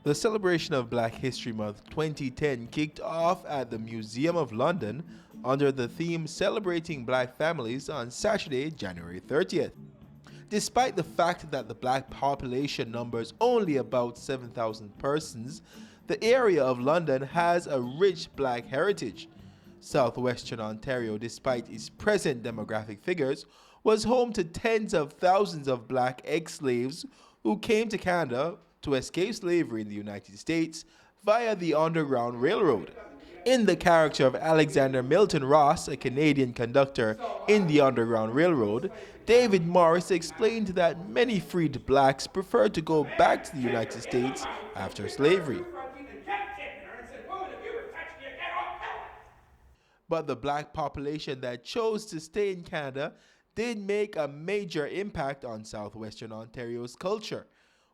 The celebration of Black History Month 2010 kicked off at the Museum of London under the theme Celebrating Black Families on Saturday, January 30th. Despite the fact that the black population numbers only about 7,000 persons, the area of London has a rich black heritage. Southwestern Ontario, despite its present demographic figures, was home to tens of thousands of black ex-slaves who came to Canada to escape slavery in the United States via the Underground Railroad. In the character of Alexander Milton Ross, a Canadian conductor in the Underground Railroad, David Morris explained that many freed blacks preferred to go back to the United States after slavery. But the black population that chose to stay in Canada did make a major impact on Southwestern Ontario's culture.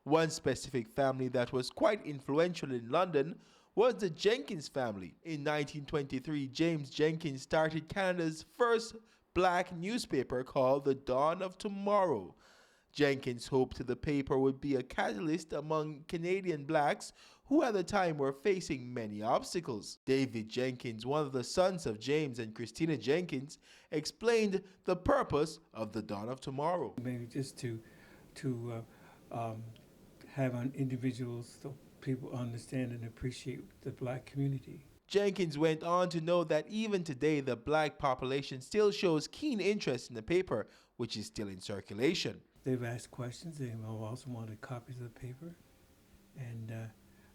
One specific family that was quite influential in London was the Jenkins family. In 1923, James Jenkins started Canada's first black newspaper called The Dawn of Tomorrow. Jenkins hoped the paper would be a catalyst among Canadian blacks who at the time were facing many obstacles. David Jenkins, one of the sons of James and Christina Jenkins, explained the purpose of The Dawn of Tomorrow. Maybe just to have on individuals so people understand and appreciate the black community. Jenkins went on to note that even today the black population still shows keen interest in the paper, which is still in circulation. They've asked questions. They also wanted copies of the paper, and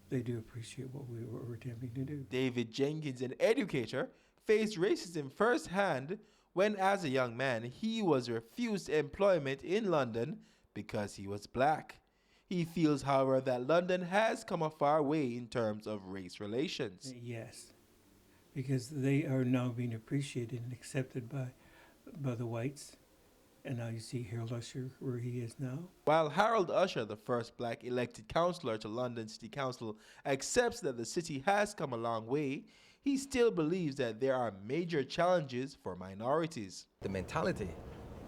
they do appreciate what we were attempting to do. David Jenkins, an educator, faced racism firsthand when, as a young man, he was refused employment in London because he was black. He feels, however, that London has come a far way in terms of race relations. Yes, because they are now being appreciated and accepted by the whites. And now you see Harold Usher where he is now. While Harold Usher, the first black elected councillor to London City Council, accepts that the city has come a long way, he still believes that there are major challenges for minorities. The mentality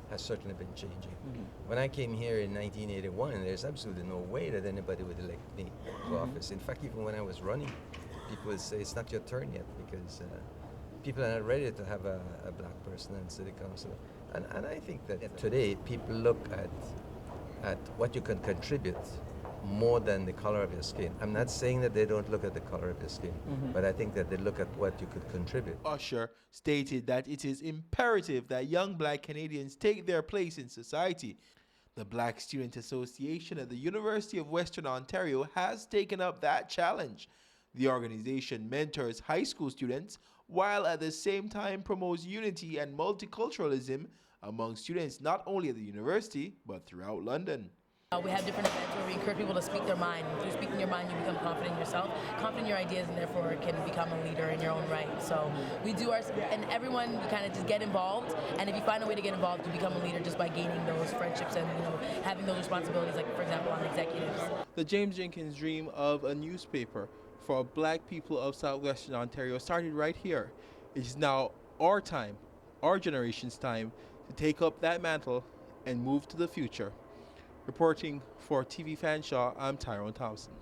has certainly been changing. When I came here in 1981, there's absolutely no way that anybody would elect me to office. In fact, even when I was running, people would say, it's not your turn yet, because people are not ready to have a black person in city council. And I think that today people look at what you can contribute more than the color of your skin. I'm not saying that they don't look at the color of your skin, but I think that they look at what you could contribute. Usher stated that it is imperative that young black Canadians take their place in society. The Black Student Association at the University of Western Ontario has taken up that challenge. The organization mentors high school students while at the same time promotes unity and multiculturalism among students not only at the university but throughout London. We have different events where we encourage people to speak their mind. Through speaking your mind, you become confident in yourself, confident in your ideas, and therefore can become a leader in your own right. So we do and everyone, you kind of just get involved, and if you find a way to get involved, you become a leader just by gaining those friendships and having those responsibilities, like for example on executives. The James Jenkins dream of a newspaper for black people of Southwestern Ontario started right here. It is now our time, our generation's time, to take up that mantle and move to the future. Reporting for TV Fanshawe, I'm Tyrone Thompson.